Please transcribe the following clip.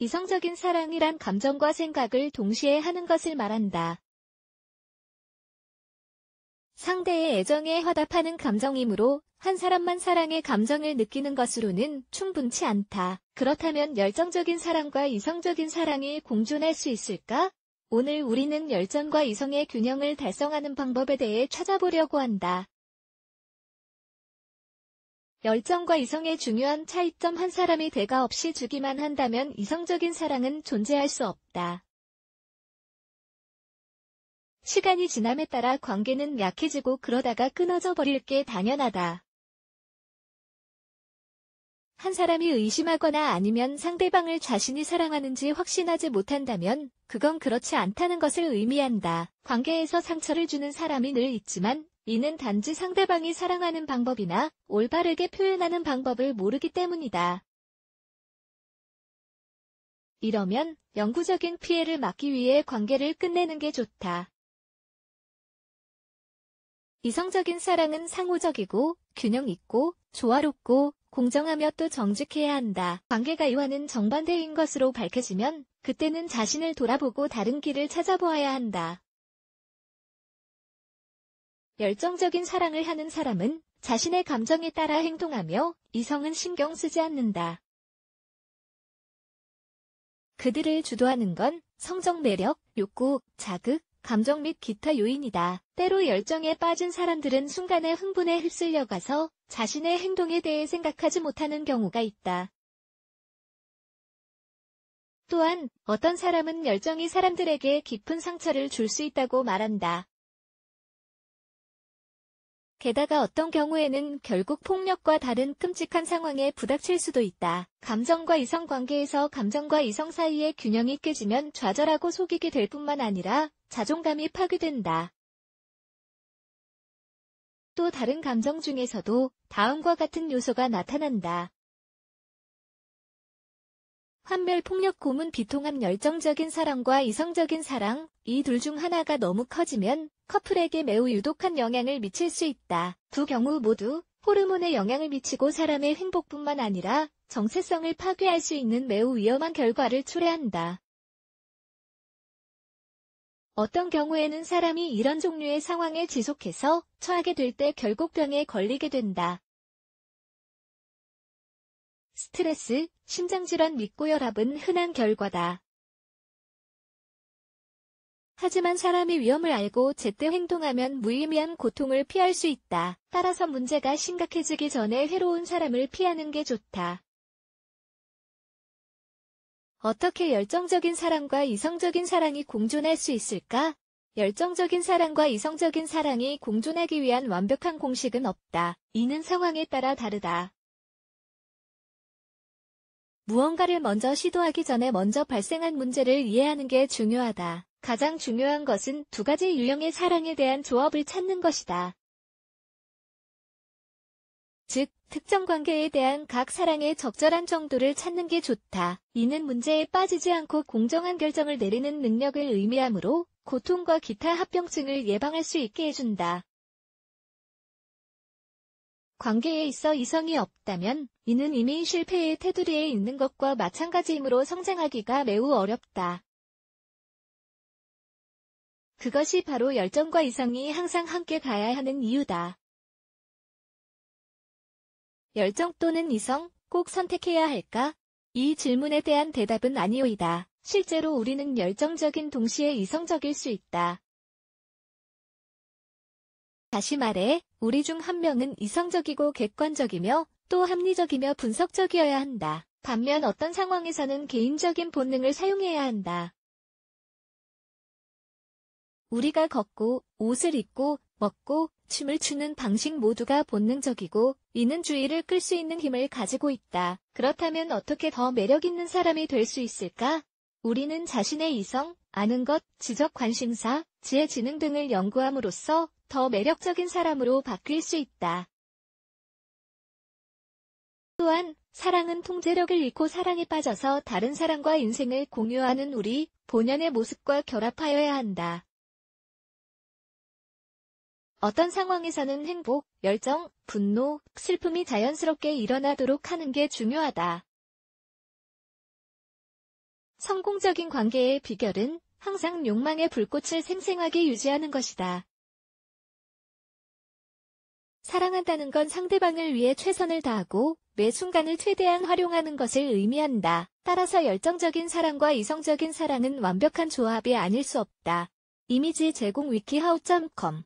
이성적인 사랑이란 감정과 생각을 동시에 하는 것을 말한다. 상대의 애정에 화답하는 감정이므로 한 사람만 사랑의 감정을 느끼는 것으로는 충분치 않다. 그렇다면 열정적인 사랑과 이성적인 사랑이 공존할 수 있을까? 오늘 우리는 열정과 이성의 균형을 달성하는 방법에 대해 찾아보려고 한다. 열정과 이성의 중요한 차이점. 한 사람이 대가 없이 주기만 한다면 이성적인 사랑은 존재할 수 없다. 시간이 지남에 따라 관계는 약해지고 그러다가 끊어져 버릴 게 당연하다. 한 사람이 의심하거나 아니면 상대방을 자신이 사랑하는지 확신하지 못한다면 그건 그렇지 않다는 것을 의미한다. 관계에서 상처를 주는 사람이 늘 있지만 이는 단지 상대방이 사랑하는 방법이나 올바르게 표현하는 방법을 모르기 때문이다. 이러면 영구적인 피해를 막기 위해 관계를 끝내는 게 좋다. 이성적인 사랑은 상호적이고 균형 있고 조화롭고 공정하며 또 정직해야 한다. 관계가 이와는 정반대인 것으로 밝혀지면 그때는 자신을 돌아보고 다른 길을 찾아보아야 한다. 열정적인 사랑을 하는 사람은 자신의 감정에 따라 행동하며 이성은 신경 쓰지 않는다. 그들을 주도하는 건 성적 매력, 욕구, 자극, 감정 및 기타 요인이다. 때로 열정에 빠진 사람들은 순간의 흥분에 휩쓸려가서 자신의 행동에 대해 생각하지 못하는 경우가 있다. 또한 어떤 사람은 열정이 사람들에게 깊은 상처를 줄 수 있다고 말한다. 게다가 어떤 경우에는 결국 폭력과 다른 끔찍한 상황에 부닥칠 수도 있다. 감정과 이성 관계에서 감정과 이성 사이의 균형이 깨지면 좌절하고 속이게 될 뿐만 아니라 자존감이 파괴된다. 또 다른 감정 중에서도 다음과 같은 요소가 나타난다. 환멸, 폭력, 고문, 비통함. 열정적인 사랑과 이성적인 사랑, 이 둘 중 하나가 너무 커지면 커플에게 매우 유독한 영향을 미칠 수 있다. 두 경우 모두 호르몬에 영향을 미치고 사람의 행복뿐만 아니라 정체성을 파괴할 수 있는 매우 위험한 결과를 초래한다. 어떤 경우에는 사람이 이런 종류의 상황에 지속해서 처하게 될 때 결국 병에 걸리게 된다. 스트레스, 심장질환 및 고혈압은 흔한 결과다. 하지만 사람이 위험을 알고 제때 행동하면 무의미한 고통을 피할 수 있다. 따라서 문제가 심각해지기 전에 해로운 사람을 피하는 게 좋다. 어떻게 열정적인 사랑과 이성적인 사랑이 공존할 수 있을까? 열정적인 사랑과 이성적인 사랑이 공존하기 위한 완벽한 공식은 없다. 이는 상황에 따라 다르다. 무언가를 먼저 시도하기 전에 먼저 발생한 문제를 이해하는 게 중요하다. 가장 중요한 것은 두 가지 유형의 사랑에 대한 조합을 찾는 것이다. 즉, 특정 관계에 대한 각 사랑의 적절한 정도를 찾는 게 좋다. 이는 문제에 빠지지 않고 공정한 결정을 내리는 능력을 의미하므로 고통과 기타 합병증을 예방할 수 있게 해준다. 관계에 있어 이성이 없다면 이는 이미 실패의 테두리에 있는 것과 마찬가지이므로 성장하기가 매우 어렵다. 그것이 바로 열정과 이성이 항상 함께 가야 하는 이유다. 열정 또는 이성, 꼭 선택해야 할까? 이 질문에 대한 대답은 아니오이다. 실제로 우리는 열정적인 동시에 이성적일 수 있다. 다시 말해, 우리 중 한 명은 이성적이고 객관적이며 또 합리적이며 분석적이어야 한다. 반면 어떤 상황에서는 개인적인 본능을 사용해야 한다. 우리가 걷고, 옷을 입고, 먹고, 춤을 추는 방식 모두가 본능적이고 이는 주의를 끌 수 있는 힘을 가지고 있다. 그렇다면 어떻게 더 매력 있는 사람이 될 수 있을까? 우리는 자신의 이성, 아는 것, 지적 관심사, 지혜 지능 등을 연구함으로써 더 매력적인 사람으로 바뀔 수 있다. 또한 사랑은 통제력을 잃고 사랑에 빠져서 다른 사람과 인생을 공유하는 우리 본연의 모습과 결합하여야 한다. 어떤 상황에서는 행복, 열정, 분노, 슬픔이 자연스럽게 일어나도록 하는 게 중요하다. 성공적인 관계의 비결은 항상 욕망의 불꽃을 생생하게 유지하는 것이다. 사랑한다는 건 상대방을 위해 최선을 다하고 매 순간을 최대한 활용하는 것을 의미한다. 따라서 열정적인 사랑과 이성적인 사랑은 완벽한 조합이 아닐 수 없다. 이미지 제공 위키하우.com